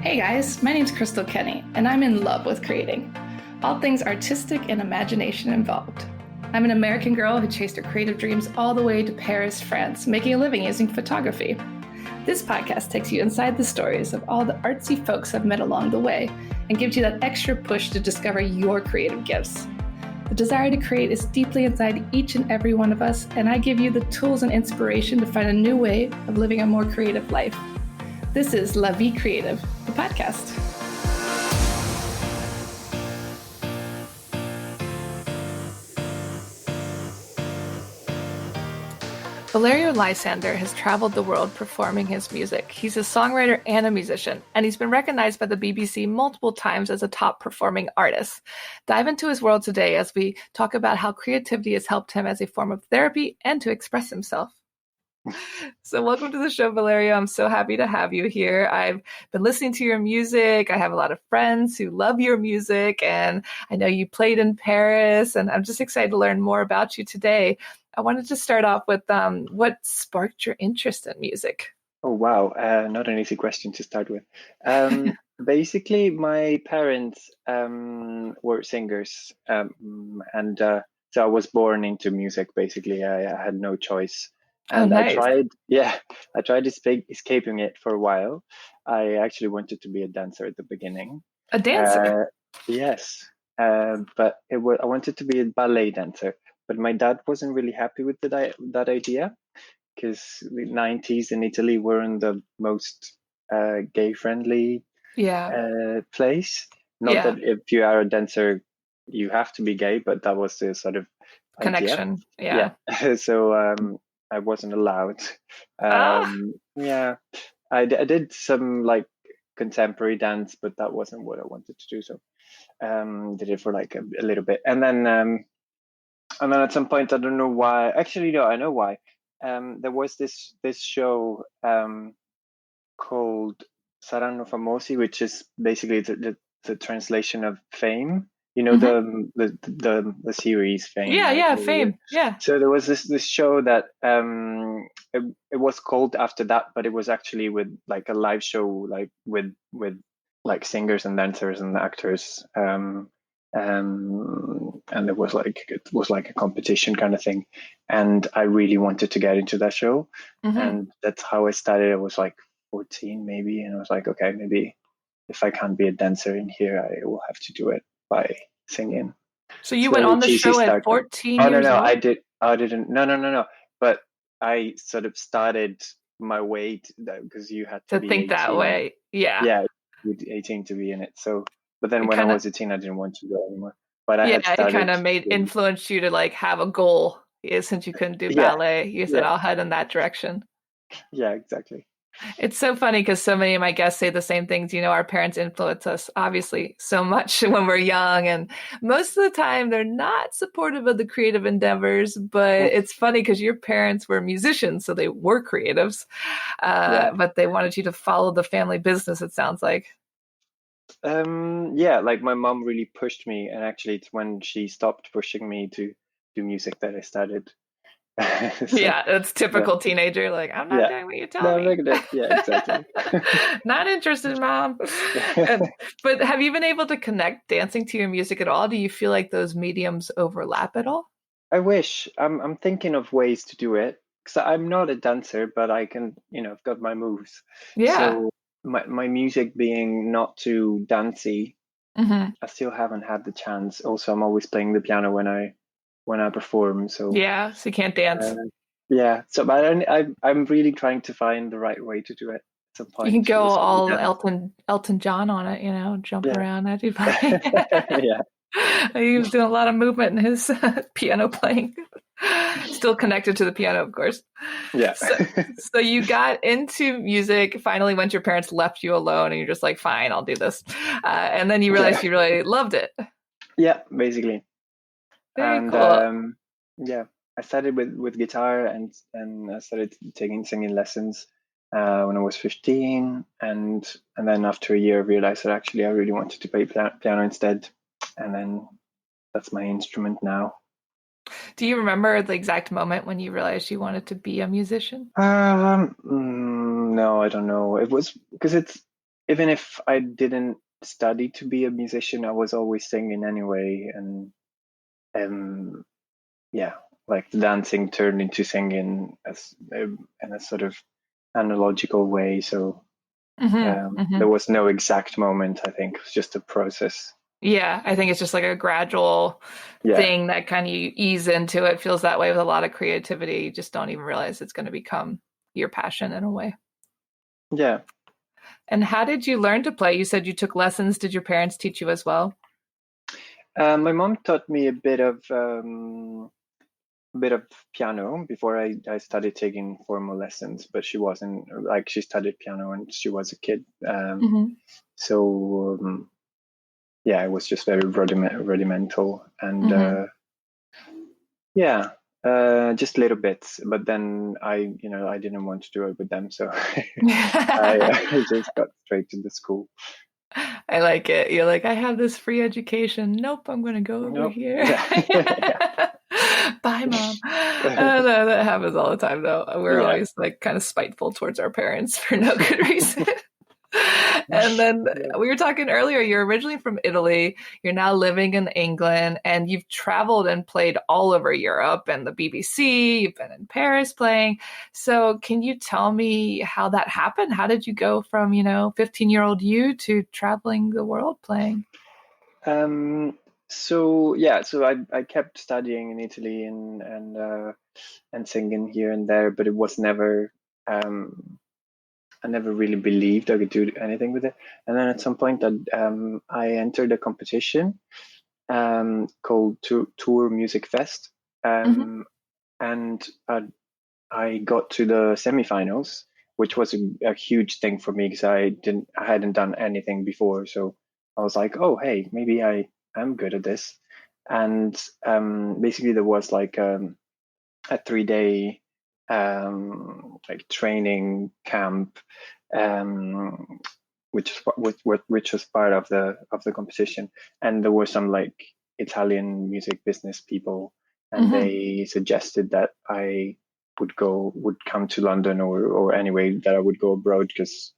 Hey guys, my name's Crystal Kenny, and I'm in love with creating. All things artistic and imagination involved. I'm an American girl who chased her creative dreams all the way to Paris, France, making a living using photography. This podcast takes you inside the stories of all the artsy folks I've met along the way and gives you that extra push to discover your creative gifts. The desire to create is deeply inside each and every one of us, and I give you the tools and inspiration to find a new way of living a more creative life. This is La Vie Creative, the podcast. Valerio Lysander has traveled the world performing his music. He's a songwriter and a musician, and he's been recognized by the BBC multiple times as a top performing artist. Dive into his world today as we talk about how creativity has helped him as a form of therapy and to express himself. So welcome to the show, Valerio. I'm so happy to have you here. I've been listening to your music. I have a lot of friends who love your music, and I know you played in Paris, and I'm just excited to learn more about you today. I wanted to start off with what sparked your interest in music? Oh, wow. Not an easy question to start with. Basically, my parents were singers, and so I was born into music, basically. I had no choice. And nice. I tried escaping it for a while. I actually wanted to be a dancer at the beginning. A dancer? Yes. But I wanted to be a ballet dancer. But my dad wasn't really happy with that idea, because the 90s in Italy weren't the most gay-friendly place. Not that if you are a dancer, you have to be gay, but that was the sort of connection. Idea. Yeah. So I wasn't allowed. Yeah, I did some like contemporary dance, but that wasn't what I wanted to do. So did it for like a little bit, and then at some point, I don't know why. Actually, no, I know why. There was this show called Saranno Famosi, which is basically the translation of Fame. You know, the series Fame. Yeah, Fame. Yeah. So there was this show that it was called after that, but it was actually with like a live show, like with like singers and dancers and actors. And it was like a competition kind of thing, and I really wanted to get into that show, and that's how I started. I was like 14 maybe, and I was like, okay, maybe if I can't be a dancer in here, I will have to do it by singing. So you went on the show at 14 years old? I didn't. No. But I sort of started my way because you had to be think 18. That way. Yeah. Yeah, 18 to be in it. So, but then when I was 18, I didn't want to go anymore. But I had started. It kind of influenced you to like have a goal. Since you couldn't do ballet, you said, I'll head in that direction. Yeah, exactly. It's so funny because so many of my guests say the same things. You know, our parents influence us obviously so much when we're young, and most of the time they're not supportive of the creative endeavors, but it's funny because your parents were musicians, so they were creatives, but they wanted you to follow the family business, it sounds like. Like my mom really pushed me, and actually it's when she stopped pushing me to do music that I started. It's typical teenager. Like, I'm not doing what you tell me. Yeah, exactly. Not interested, Mom. But have you been able to connect dancing to your music at all? Do you feel like those mediums overlap at all? I wish. I'm thinking of ways to do it, because I'm not a dancer, but I can, I've got my moves. Yeah. So my music being not too dancey, I still haven't had the chance. Also, I'm always playing the piano when I perform, so so you can't dance. So but I'm really trying to find the right way to do it at some point. You can go all Elton John on it, jump around. That'd be fine. Yeah. He was doing a lot of movement in his piano playing. Still connected to the piano, of course. Yeah. So you got into music finally once your parents left you alone, and you're just like, fine, I'll do this. And then you realized you really loved it. Yeah, basically. Very cool. I started with guitar, and I started taking singing lessons when I was 15, and then after a year I realized that actually I really wanted to play piano instead, and then that's my instrument now. Do you remember the exact moment when you realized you wanted to be a musician? No, I don't know. It was because even if I didn't study to be a musician, I was always singing anyway, and um, yeah, like the dancing turned into singing as in a sort of analogical way. So there was no exact moment. I think it was just a process. Yeah, I think it's just like a gradual Yeah, thing that kind of you ease into. It feels that way with a lot of creativity. You just don't even realize it's going to become your passion in a way. yeah. And how did you learn to play? You said you took lessons. Did your parents teach you as well? My mom taught me a bit of piano before I started taking formal lessons, but she wasn't like she studied piano when she was a kid. Hmm. So yeah, it was just very rudimental and Hmm. yeah, just little bits. But then I didn't want to do it with them, so I just got straight to the school. I like it. You're like, I have this free education. Nope, I'm going to go over Nope. here. Yeah. Bye, mom. No, that happens all the time, though. We're Yeah. always like kind of spiteful towards our parents for no good reason. And then Yeah. we were talking earlier, you're originally from Italy, you're now living in England, and you've traveled and played all over Europe and the BBC, you've been in Paris playing. So, can you tell me how that happened? How did you go from, 15-year-old you to traveling the world playing? Um, so yeah, so I kept studying in Italy and singing here and there, but it was never I never really believed I could do anything with it. And then at some point I entered a competition called Tour Music Fest, Hmm. and I got to the semifinals, which was a huge thing for me because I hadn't done anything before. So I was like, oh, hey, maybe I am good at this. And basically, there was like a 3 day like training camp, um, which was part of the competition. And there were some like Italian music business people, and Hmm. they suggested that I would come to London, or anyway that I would go abroad because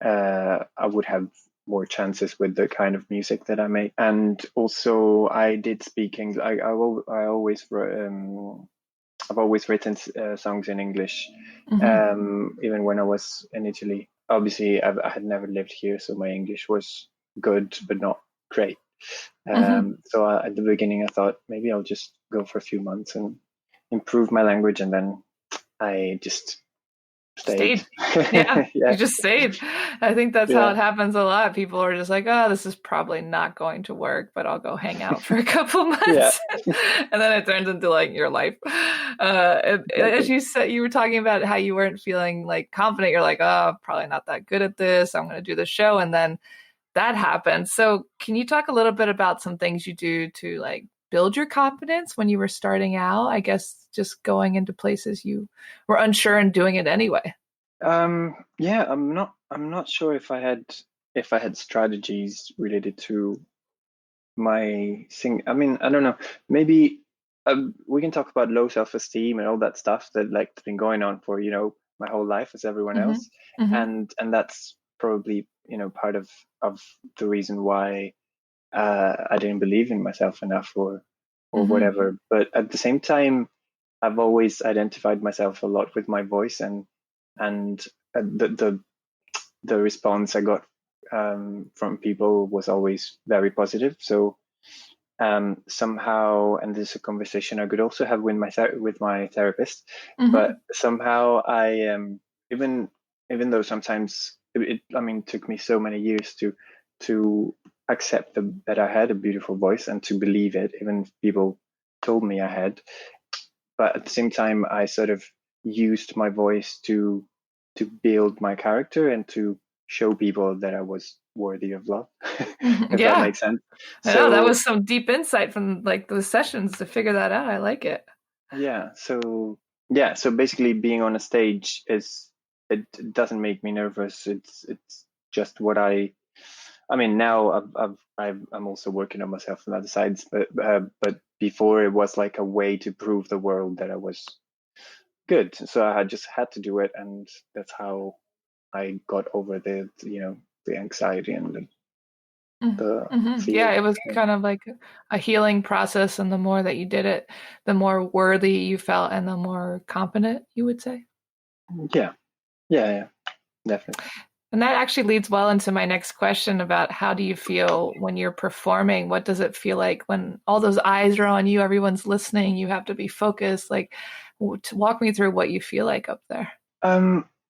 I would have more chances with the kind of music that I make. And also I did speaking. I always I've always written songs in English, Hmm. even when I was in Italy. Obviously, I had never lived here, so my English was good, but not great. Hmm. So at the beginning, I thought maybe I'll just go for a few months and improve my language, and then I just stayed. Stayed. Yeah, you Yeah, just stayed. I think that's how yeah, it happens a lot. People are just like, oh, this is probably not going to work, but I'll go hang out for a couple yeah, months. And then it turns into like your life. And as exactly. you said, you were talking about how you weren't feeling like confident. You're like, oh, probably not that good at this. I'm going to do the show. And then that happened. So, can you talk a little bit about some things you do to like build your confidence when you were starting out? I guess just going into places you were unsure and doing it anyway. Yeah, I'm not sure if I had strategies related to my sing. I mean, I don't know. Maybe we can talk about low self-esteem and all that stuff that like been going on for my whole life as everyone Hmm. else, Hmm. and that's probably part of the reason why I didn't believe in myself enough or Hmm. whatever. But at the same time, I've always identified myself a lot with my voice, and the response I got from people was always very positive. So somehow, and this is a conversation I could also have with my therapist, but Hmm. somehow I even even though sometimes I mean took me so many years to accept that I had a beautiful voice and to believe it, even if people told me I had. But at the same time, I sort of used my voice to build my character and to show people that I was worthy of love, if that Yeah, makes sense. I know that So was some deep insight from like the sessions to figure that out. I like it. yeah, so basically, being on a stage is it doesn't make me nervous. It's just what I mean. Now I'm also working on myself on other sides, but before it was like a way to prove the world that I was good. So I had just had to do it, and that's how I got over the the anxiety and the Yeah, fear. it was kind of like a healing process, and the more that you did it, the more worthy you felt and the more competent, you would say. Yeah, definitely. And that actually leads well into my next question about how do you feel when you're performing? What does it feel like when all those eyes are on you, everyone's listening, you have to be focused? Like, walk me through what you feel like up there.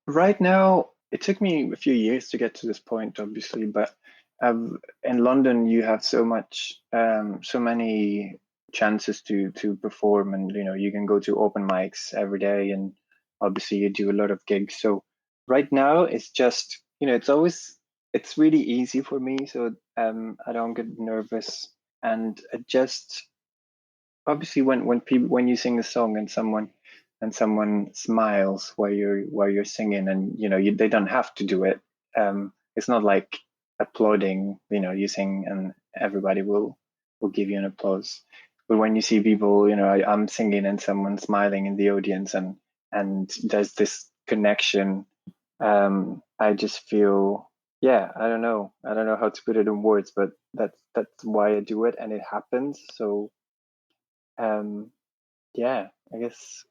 Right now, it took me a few years to get to this point, obviously, but in London, you have so many chances to perform, and you can go to open mics every day, and obviously you do a lot of gigs. So right now, it's just it's really easy for me, so I don't get nervous, and it just obviously when you sing a song and someone smiles while you're singing, and they don't have to do it. It's not like applauding. You sing and everybody will give you an applause. But when you see people, I'm singing and someone smiling in the audience, and there's this connection. I just feel, yeah, I don't know how to put it in words, but that's why I do it, and it happens. So um, yeah, I guess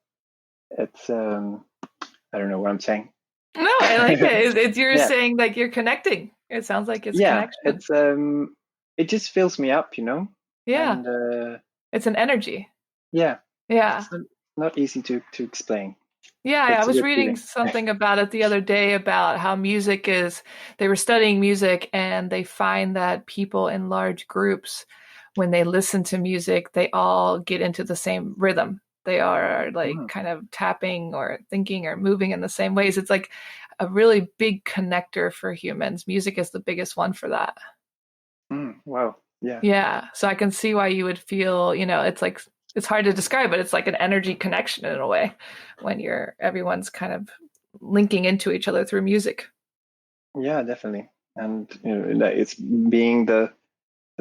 it's I don't know what I'm saying. No, I like it. It's you're Yeah, saying like you're connecting. It sounds like it's yeah, connection. it just fills me up, Yeah, and it's an energy. yeah, Yeah. it's not easy to explain. Yeah, I It's a was good reading feeling. something about it the other day about how they were studying music and they find that people in large groups, when they listen to music, they all get into the same rhythm. They are like Mm, kind of tapping or thinking or moving in the same ways. It's like a really big connector for humans. Music is the biggest one for that. wow, yeah, Yeah. So I can see why you would feel, it's like it's hard to describe, but it's like an energy connection in a way when everyone's kind of linking into each other through music. yeah, definitely. And that it's being the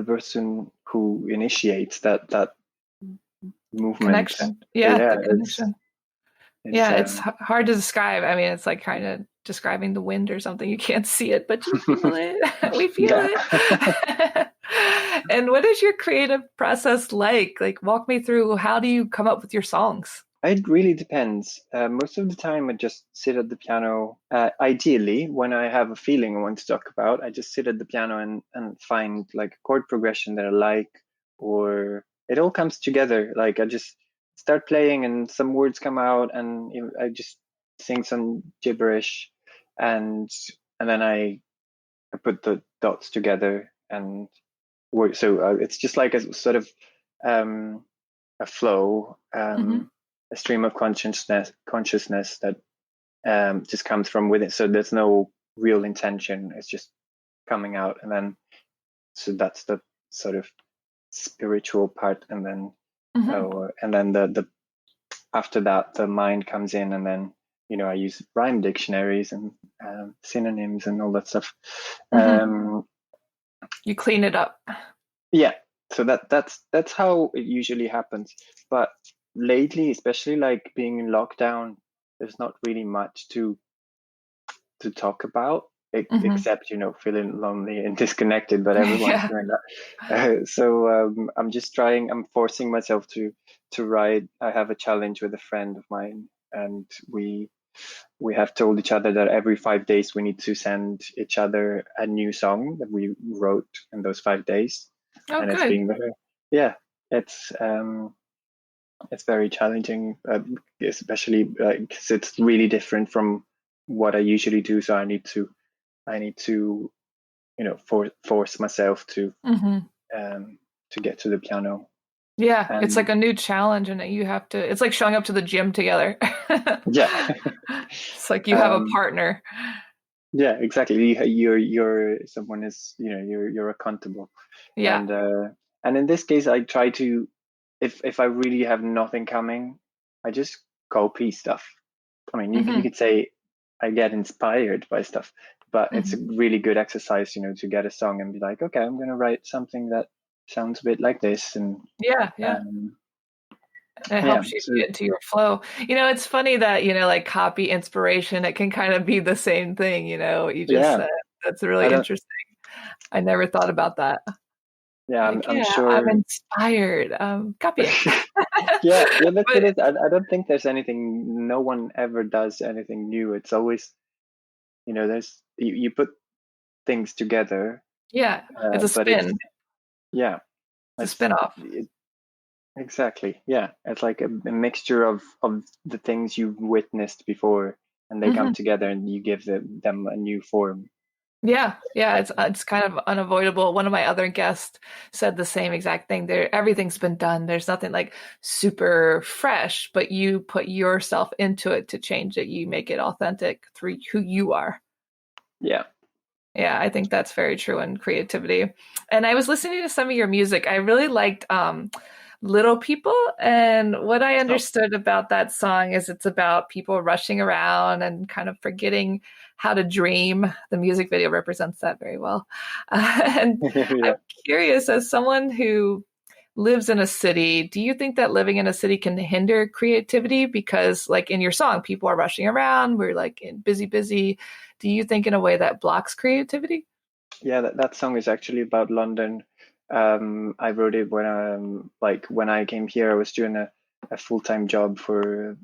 person who initiates that movement. Connection. Yeah, Yeah, the it's connection. it's Yeah, it's hard to describe. I mean, it's like kind of describing the wind or something. You can't see it, but you feel it. We feel yeah. it. And what is your creative process like? Like, walk me through how do you come up with your songs? It really depends. Most of the time, I just sit at the piano. Ideally, when I have a feeling I want to talk about, I just sit at the piano and find like a chord progression that I like, or it all comes together. Like I just start playing, and some words come out, and I just sing some gibberish, and then I put the dots together and work. So it's just like a sort of um, a flow. Hmm. A stream of consciousness that just comes from within. So there's no real intention. It's just coming out, and then so that's the sort of spiritual part, and then Hmm. the after that the mind comes in, and then I use rhyme dictionaries and synonyms and all that stuff. Hmm. Um, You clean it up. yeah, so that's how it usually happens. But lately, especially like being in lockdown, there's not really much to talk about, Hmm. except feeling lonely and disconnected, but everyone's Yeah. doing that. So I'm forcing myself to write. I have a challenge with a friend of mine, and we have told each other that every 5 days we need to send each other a new song that we wrote in those 5 days. Oh, And it's good. being yeah, it's very challenging, especially because it's really different from what I usually do. So I need to force myself Hmm. to get to the piano. Yeah, it's like And a new challenge, and it's like showing up to the gym together. yeah, It's like you have a um, partner. yeah, exactly. You're someone is you're accountable, Yeah. and in this case, I try to, if I really have nothing coming, I just copy stuff. I mean, you Hmm. could say I get inspired by stuff, but it's a Hmm. really good exercise, to get a song and be like, okay, I'm going to write something that sounds a bit like this, and Yeah, yeah. um, It yeah, helps you so get into your flow. It's funny that, like copy inspiration, it can kind of be the same thing, what you just yeah, said. That's really I don't. interesting. I never thought about that. Yeah, Like, I'm yeah, I'm sure. inspired. Copying. Yeah, yeah, that's what But it is. I don't think there's anything. No one ever does anything new. It's always, there's you put things together, yeah, it's a but spin. yeah, It's a it's spin-off. exactly, yeah. It's like a mixture of the things you've witnessed before, and they come Hmm. together, and you give them a new form. Yeah, yeah, it's kind of unavoidable. One of my other guests said the same exact thing. Everything's been done. There's nothing like super fresh, but you put yourself into it to change it. You make it authentic through who you are. Yeah. Yeah, I think that's very true in creativity. And I was listening to some of your music. I really liked Little People. And what I Oh, understood about that song is it's about people rushing around and kind of forgetting how to dream. The music video represents that very well. And I'm yeah. curious, as someone who lives in a city, do you think that living in a city can hinder creativity? Because, like in your song, people are rushing around, we're like in busy, busy. Do you think in a way that blocks creativity? Yeah, that song is actually about London. I wrote it when I came here. I was doing a full-time job for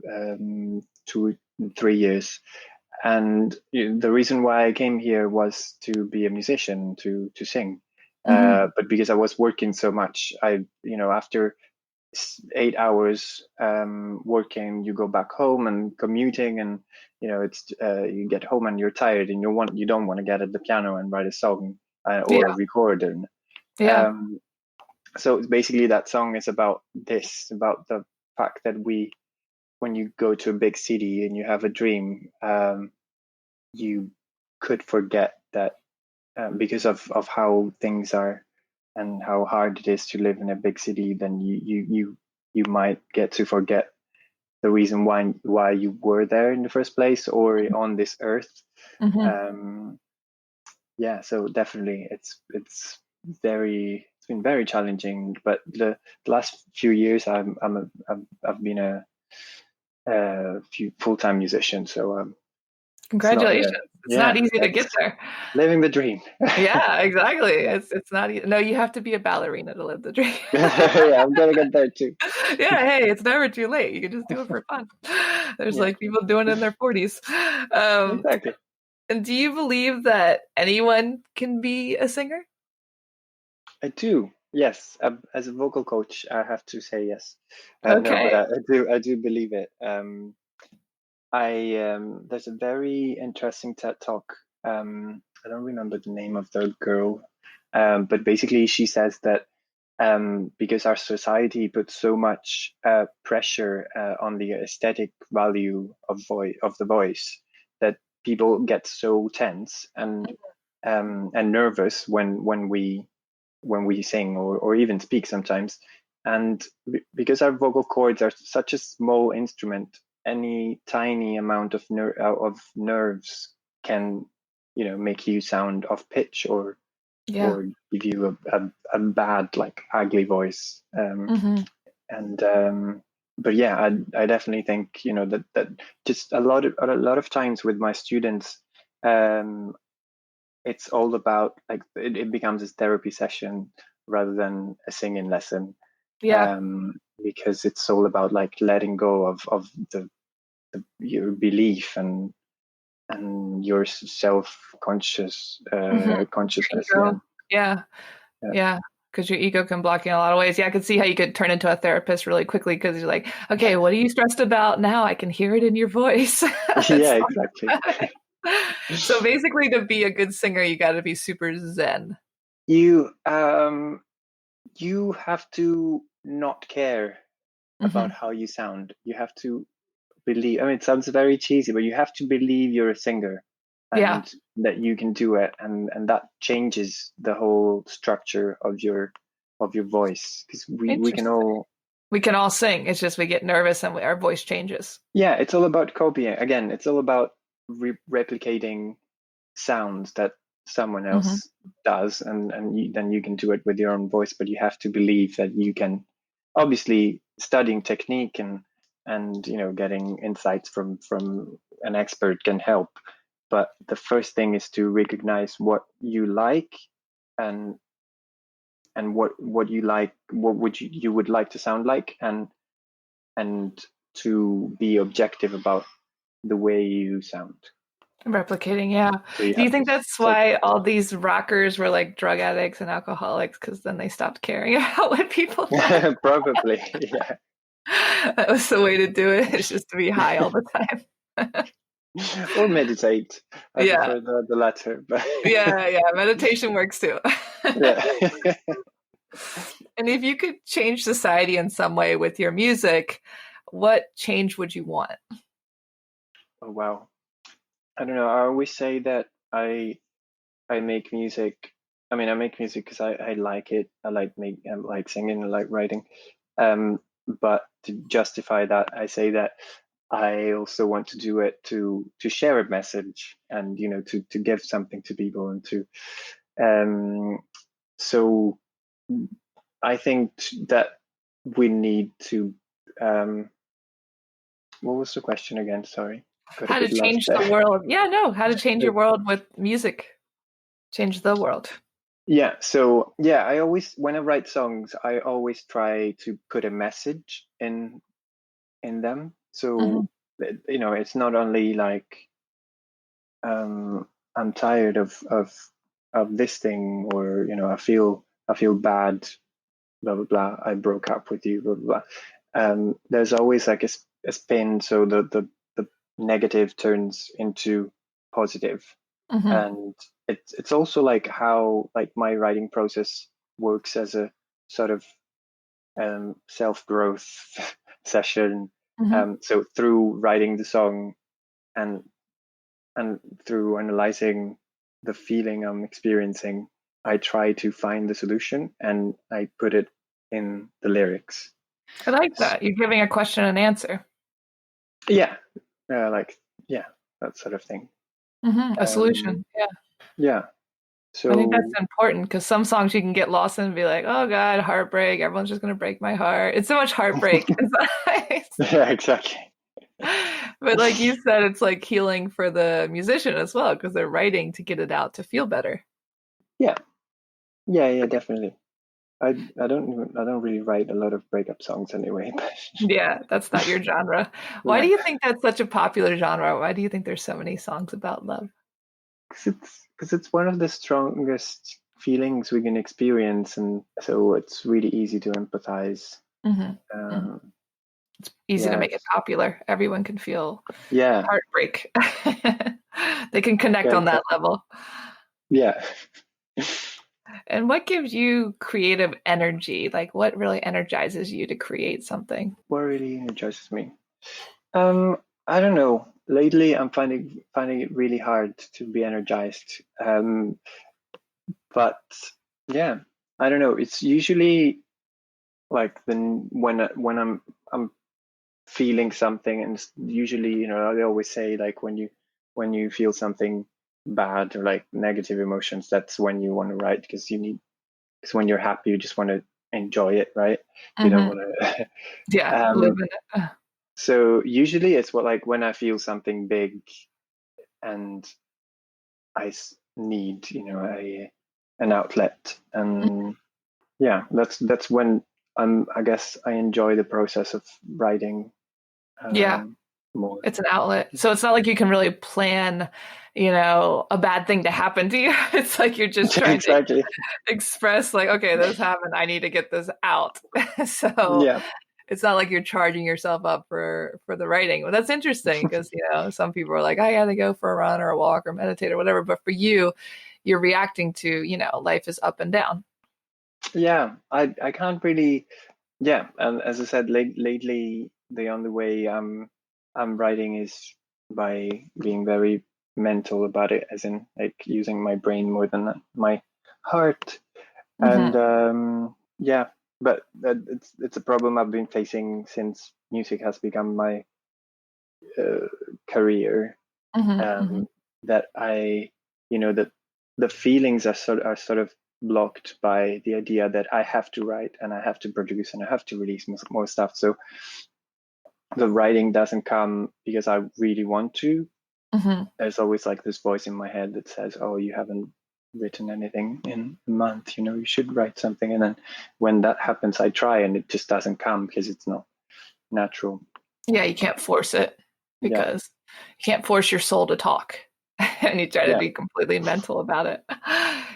3 years, and the reason why I came here was to be a musician, to sing. Hmm. But because I was working so much, after 8 hours working, you go back home and commuting, and it's you get home and you're tired, and you don't want to get at the piano and write a song or Yeah, record. And yeah. um, so basically that song is about about the fact that when you go to a big city and you have a dream, you could forget that, because of how things are and how hard it is to live in a big city. Then you might get to forget the reason why you were there in the first place or on this earth. Hmm. um yeah, so definitely it's been very challenging, but the last few years I've been a few full-time musician, so it's not Congratulations. It's not yeah, easy to it's get there. living the dream. Yeah, exactly. It's not no, you have to be a ballerina to live the dream. Yeah, I'm gonna get there too. Yeah, hey, it's never too late. You can just do it for fun. There's Yeah, like people doing it in their 40s. Um, exactly. and do you believe that anyone can be a singer? I do. Yes, as a vocal coach, I have to say yes. No, but Okay. I do believe it. I There's a very interesting TED talk. I don't remember the name of the girl, but basically she says that because our society puts so much pressure on the aesthetic value of the voice, that people get so tense and nervous when we sing or even speak sometimes. And because our vocal cords are such a small instrument, any tiny amount of nerves can, make you sound off pitch Yeah. or give you a bad, like ugly voice. Hmm. And But yeah, I definitely think, that just a lot of times with my students, um, it's all about, like, it becomes a therapy session rather than a singing lesson, Yeah. because it's all about like letting go of your belief and your self-conscious Hmm. consciousness. Yeah, Ego. Yeah. yeah, Yeah. Because your ego can block you in a lot of ways. Yeah, I could see how you could turn into a therapist really quickly because you're like, okay, what are you stressed about now? I can hear it in your voice. yeah, It's exactly. like, so basically, to be a good singer, you got to be super zen. You have to not care about Hmm. how you sound. You have to believe. I mean, it sounds very cheesy, but you have to believe you're a singer Yeah, and that you can do it, and that changes the whole structure of your voice, because we can interesting. all. We can all sing. It's just we get nervous and our voice changes. Yeah, it's all about copying. Again, it's all about replicating sounds that someone Hmm. else does, and then you can do it with your own voice, but you have to believe that you can. Obviously, studying technique and getting insights from an expert can help, but the first thing is to recognize what you like and what you like, what would you would like to sound like, and to be objective about the way you sound. Replicating, yeah. So you Do you have think to that's take why all practice. these rockers were like drug addicts and alcoholics? Because then they stopped caring about what people thought. Probably, yeah. That was the way to do it. It's just to be high all the time. Or meditate. I Yeah, prefer the latter, but yeah. Meditation works too. yeah. And if you could change society in some way with your music, what change would you want? Oh wow. I don't know. I always say that I make music. I mean, I make music because I like it. I like singing, I like writing. But to justify that, I say that I also want to do it to share a message and to give something to people and to so I think that we need to what was the question again? Sorry, got a How to bit lost change the there. world? Yeah, no, how to change your world with music. Change the world. Yeah, so yeah, I always when I write songs, I always try to put a message in them. Hmm. So it's not only like I'm tired of this thing, or I feel bad, blah blah blah. I broke up with you, blah blah blah. There's always like a spin, so the negative turns into positive, Hmm. and it's also like how like my writing process works as a sort of self-growth session. Hmm. So through writing the song and and through analyzing the feeling I'm experiencing, I try to find the solution and I put it in the lyrics. I like that. You're giving a question and answer. Yeah, like yeah, that sort of thing. A Um, solution. Yeah. yeah. I think that's So important because some songs you can get lost in and be like, oh God, heartbreak. Everyone's just going to break my heart. It's so much heartbreak. yeah, exactly. But like you said, it's like healing for the musician as well because they're writing to get it out to feel better. Yeah, yeah, definitely. I don't really write a lot of breakup songs anyway, but Yeah, that's not your genre. Why do yeah, you think that's such a popular genre? Why do you think there's so many songs about love? because it's one of the strongest feelings we can experience, and so it's really easy to empathize. Hmm. Hmm. Um, It's easy to yeah, make it popular. Everyone can feel yeah, heartbreak. They can connect yeah, on that exactly. level. Yeah. And what gives you creative energy? Like what really energizes you to create something? What really energizes me? Um, I don't know. Lately, I'm finding it really hard to be energized. But yeah, I don't know. It's usually like when I'm feeling something, and it's usually they always say like when you feel something bad or like negative emotions, that's when you want to write, because when you're happy, you just want to enjoy it, right? You don't Hmm. want to. Yeah, live um, in it. so usually it's like when I feel something big and need an outlet, and yeah, that's when I guess I enjoy the process of writing Yeah, more. it's an outlet. So it's not like you can really plan, a bad thing to happen to you. It's like you're just trying to Exactly. express like, okay, this happened. I need to get this out. So Yeah. it's not like you're charging yourself up for the writing. Well, that's interesting because some people are like, I gotta go for a run or a walk or meditate or whatever. But for you, you're reacting to, life is up and down. Yeah, I can't really. Yeah, and as I said, lately the only way I'm writing is by being very mental about it, as in like using my brain more than my heart. And Hmm. yeah, but it's a problem I've been facing since music has become my uh, career. Hmm. Hmm. Um, that that the feelings are sort of blocked by the idea that I have to write and I have to produce and I have to release more stuff. So the writing doesn't come because I really want to. there's always like this voice in my head that says, oh, you haven't written anything in a month, you should write something. And then when that happens, I try and it just doesn't come because it's not natural. Yeah, you can't force it because you can't force your soul to talk. And you try to be completely mental about it.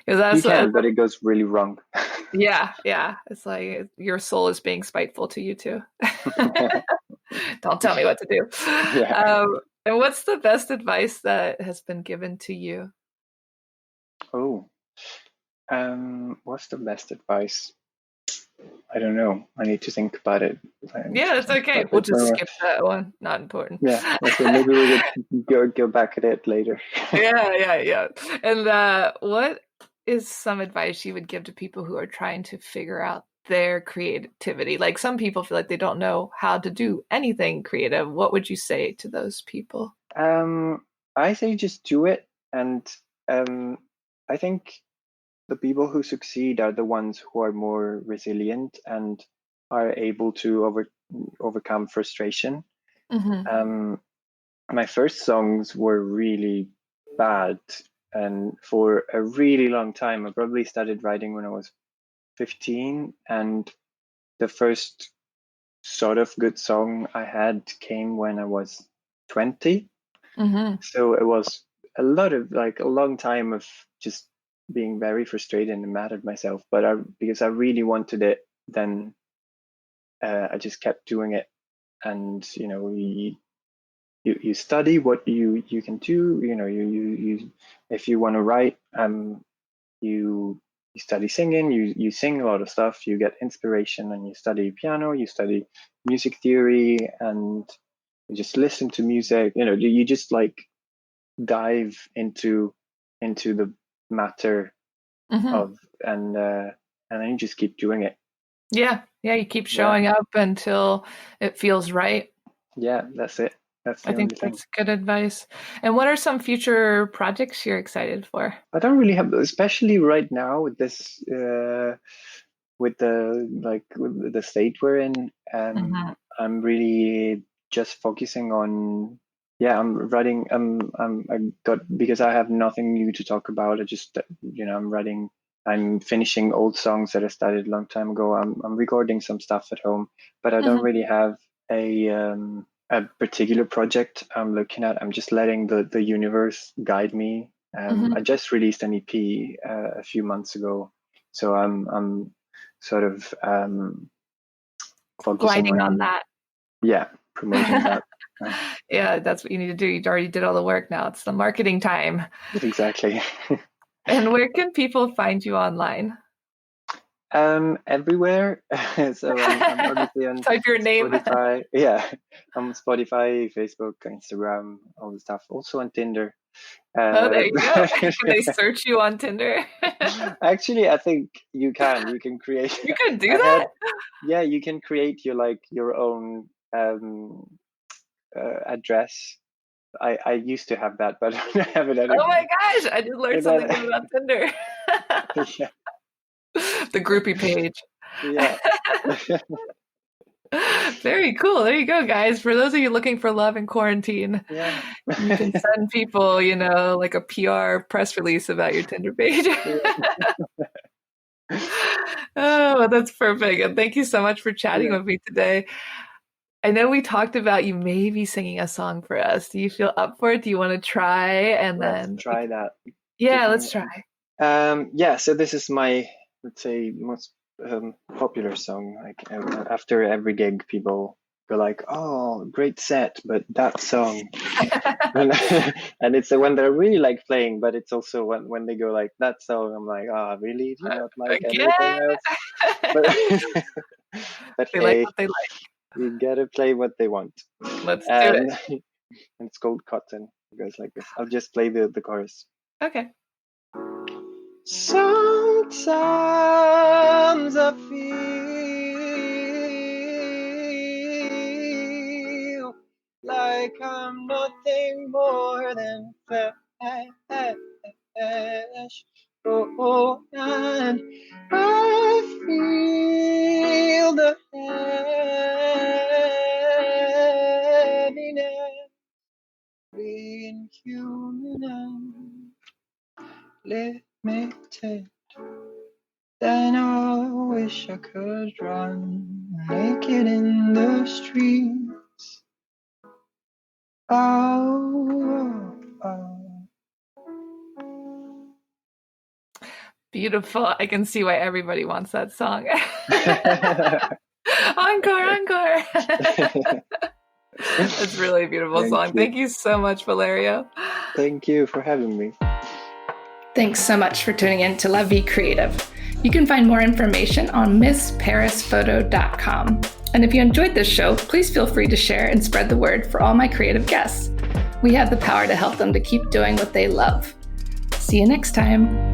You can, but it goes really wrong. Yeah. It's like your soul is being spiteful to you too. Don't tell me what to do. Yeah. And what's the best advice that has been given to you? Oh, what's the best advice? I don't know. I need to think about it. Yeah, it's okay. We'll just skip that one. Not important. Yeah. Okay. Maybe we could go back at it later. Yeah. And what is some advice you would give to people who are trying to figure out their creativity? Like some people feel like they don't know how to do anything creative. What would you say to those people? I say just do it, and I think the people who succeed are the ones who are more resilient and are able to overcome frustration. My first songs were really bad, and for a really long time, I probably started writing when I was 15, and the first sort of good song I had came when I was 20. So it was a long time of just being very frustrated and mad at myself. But because I really wanted it, then I just kept doing it. And you study what you can do. You if you want to write, you study singing. You sing a lot of stuff. You get inspiration, and you study piano. You study music theory, and you just listen to music. You just like dive into the matter of, and then you just keep doing it. Yeah, you keep showing up until it feels right. Yeah, that's it. I think that's good advice. And what are some future projects you're excited for? I don't really have, especially right now with this with the state we're in. I'm really just focusing on. I'm writing. I got, because I have nothing new to talk about. I just I'm writing. I'm finishing old songs that I started a long time ago. I'm recording some stuff at home, but I don't really have a particular project I'm looking at. I'm just letting the universe guide me. I just released an EP a few months ago, so I'm sort of focusing gliding on that. Yeah, promoting that. Yeah, that's what you need to do. You already did all the work. Now it's the marketing time. Exactly. And where can people find you online? Everywhere. So I'm obviously on Type your name. Spotify. Yeah, on Spotify, Facebook, Instagram, all the stuff. Also on Tinder. There you go. Can they search you on Tinder? Actually, I think you can. You can create. You could do that. Yeah, you can create your own address. I used to have that, but I don't have it anymore. Oh my gosh! I just learned something new about Tinder. Yeah. The groupie page. Yeah. Very cool. There you go, guys. For those of you looking for love in quarantine, you can send people, like a PR press release about your Tinder page. Oh, that's perfect. And thank you so much for chatting with me today. I know we talked about you maybe singing a song for us. Do you feel up for it? Do you want to try? Let's try that. Yeah, let's try. So this is my, let's say, most popular song. Like after every gig, people go like, "Oh, great set," but that song, and it's the one that I really like playing. But it's also when they go like that song, I'm like, "Oh, really? Do you not like anything else?" But they hey, like what they like. You gotta play what they want. Let's do it. And it's called Cotton. It goes like this. I'll just play the chorus. Okay. Sometimes I feel like I'm nothing more than flesh. Oh, and I feel the heaviness inhuman and limited. Then I wish I could run naked in the streets. Oh, oh. Beautiful. I can see why everybody wants that song. Encore, encore. That's really a beautiful song. Thank you so much, Valerio. Thank you for having me. Thanks so much for tuning in to La Vie Creative. You can find more information on MissParisPhoto.com. And if you enjoyed this show, please feel free to share and spread the word for all my creative guests. We have the power to help them to keep doing what they love. See you next time.